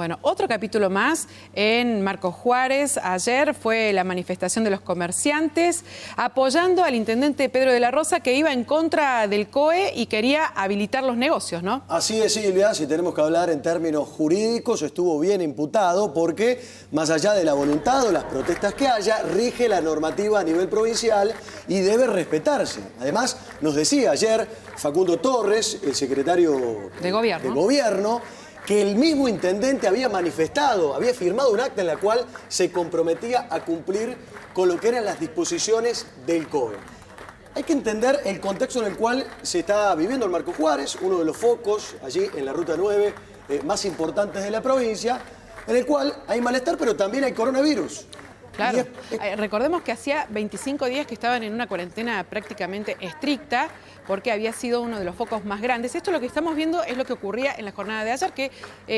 Bueno, otro capítulo más en Marcos Juárez. Ayer fue la manifestación de los comerciantes apoyando al intendente Pedro de la Rosa, que iba en contra del COE y quería habilitar los negocios, ¿no? Así es, Silvia, si tenemos que hablar en términos jurídicos, estuvo bien imputado porque, más allá de la voluntad o las protestas que haya, rige la normativa a nivel provincial y debe respetarse. Además, nos decía ayer Facundo Torres, el secretario de Gobierno, que el mismo intendente había manifestado, había firmado un acta en la cual se comprometía a cumplir con lo que eran las disposiciones del COE. Hay que entender el contexto en el cual se está viviendo el Marcos Juárez, uno de los focos allí en la Ruta 9 más importantes de la provincia, en el cual hay malestar, pero también hay coronavirus. Claro, recordemos que hacía 25 días que estaban en una cuarentena prácticamente estricta porque había sido uno de los focos más grandes. Esto lo que estamos viendo es lo que ocurría en la jornada de ayer, que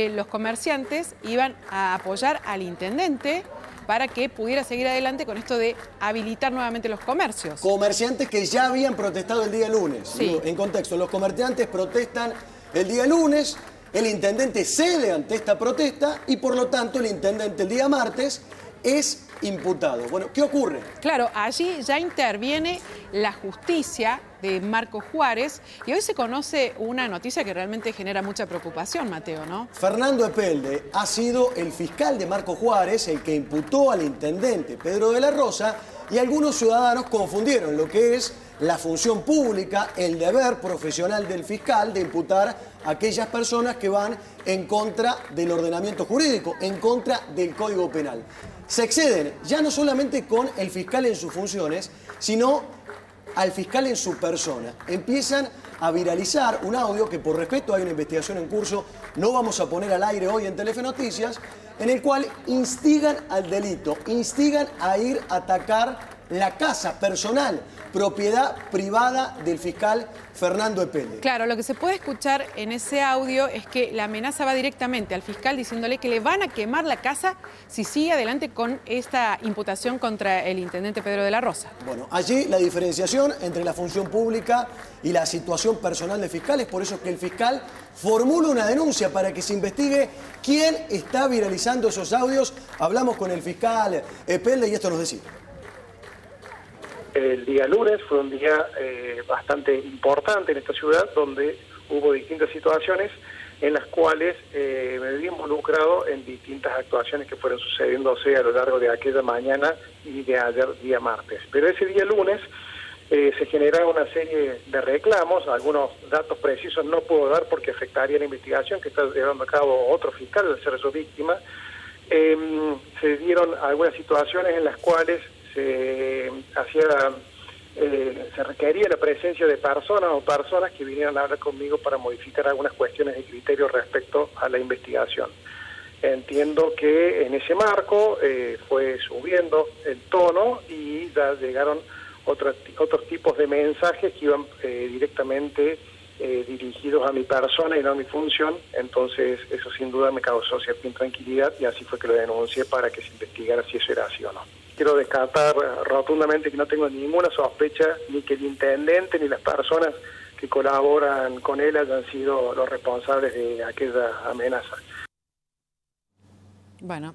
los comerciantes iban a apoyar al intendente para que pudiera seguir adelante con esto de habilitar nuevamente los comercios. Comerciantes que ya habían protestado el día lunes. Sí. En contexto, los comerciantes protestan el día lunes, el intendente cede ante esta protesta y por lo tanto el intendente el día martes es imputado. Bueno, ¿qué ocurre? Claro, allí ya interviene la justicia de Marcos Juárez y hoy se conoce una noticia que realmente genera mucha preocupación, Mateo, ¿no? Fernando Epelde ha sido el fiscal de Marcos Juárez, el que imputó al intendente Pedro de la Rosa, y algunos ciudadanos confundieron lo que es la función pública, el deber profesional del fiscal de imputar a aquellas personas que van en contra del ordenamiento jurídico, en contra del Código Penal. Se exceden ya no solamente con el fiscal en sus funciones, sino al fiscal en su persona. Empiezan a viralizar un audio que por respeto hay una investigación en curso, no vamos a poner al aire hoy en Telefe Noticias, en el cual instigan al delito, instigan a ir a atacar la casa personal, propiedad privada del fiscal Fernando Epelde. Claro, lo que se puede escuchar en ese audio es que la amenaza va directamente al fiscal diciéndole que le van a quemar la casa si sigue adelante con esta imputación contra el intendente Pedro de la Rosa. Bueno, allí la diferenciación entre la función pública y la situación personal del fiscal es por eso que el fiscal formula una denuncia para que se investigue quién está viralizando esos audios. Hablamos con el fiscal Epelde y esto nos decía. El día lunes fue un día bastante importante en esta ciudad, donde hubo distintas situaciones en las cuales me vi involucrado en distintas actuaciones que fueron sucediéndose a lo largo de aquella mañana y de ayer, día martes. Pero ese día lunes se generaron una serie de reclamos, algunos datos precisos no puedo dar porque afectaría la investigación que está llevando a cabo otro fiscal al ser yo víctima. Se dieron algunas situaciones en las cuales se requería la presencia de personas o personas que vinieran a hablar conmigo para modificar algunas cuestiones de criterio respecto a la investigación. Entiendo que en ese marco fue subiendo el tono y ya llegaron otros tipos de mensajes que iban directamente dirigidos a mi persona y no a mi función. Entonces eso sin duda me causó cierta intranquilidad y así fue que lo denuncié para que se investigara si eso era así o no. Quiero descartar rotundamente que no tengo ninguna sospecha ni que el intendente ni las personas que colaboran con él hayan sido los responsables de aquella amenaza. Bueno,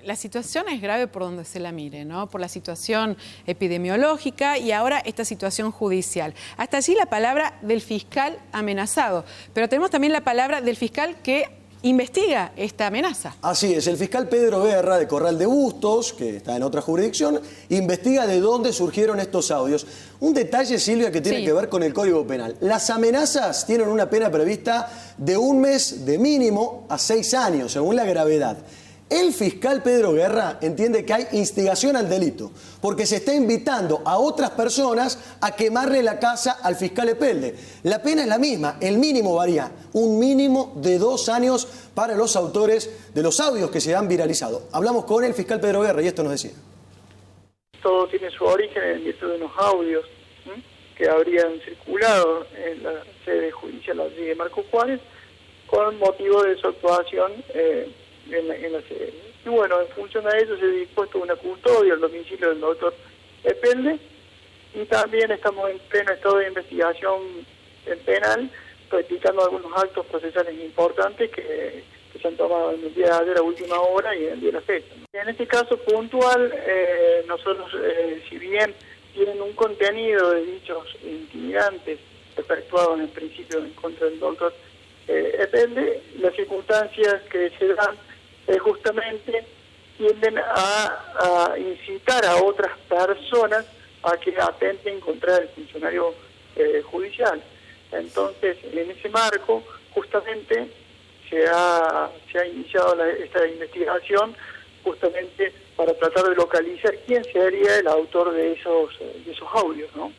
la situación es grave por donde se la mire, ¿no? Por la situación epidemiológica y ahora esta situación judicial. Hasta allí la palabra del fiscal amenazado, pero tenemos también la palabra del fiscal que investiga esta amenaza. Así es, el fiscal Pedro Guerra de Corral de Bustos, que está en otra jurisdicción, investiga de dónde surgieron estos audios. Un detalle, Silvia, que tiene que ver con el Código Penal. Las amenazas tienen una pena prevista de 1 mes de mínimo a 6 años, según la gravedad. El fiscal Pedro Guerra entiende que hay instigación al delito, porque se está invitando a otras personas a quemarle la casa al fiscal Epelde. La pena es la misma, el mínimo varía, un mínimo de 2 años para los autores de los audios que se han viralizado. Hablamos con el fiscal Pedro Guerra y esto nos decía. Todo tiene su origen en virtud de unos audios que habrían circulado en la sede judicial de Marcos Juárez con motivo de su actuación en la sede. Y bueno, en función a eso se ha dispuesto una custodia al domicilio del doctor Epelde y también estamos en pleno estado de investigación penal, practicando algunos actos procesales importantes que que se han tomado en el día de ayer a última hora y en el día de la fecha. En este caso puntual, nosotros, si bien tienen un contenido de dichos intimidantes efectuados en principio en contra del doctor Epelde, las circunstancias que se dan justamente tienden a incitar a otras personas a que atenten contra el funcionario judicial. Entonces, en ese marco, justamente se ha iniciado esta investigación justamente para tratar de localizar quién sería el autor de esos audios, ¿no?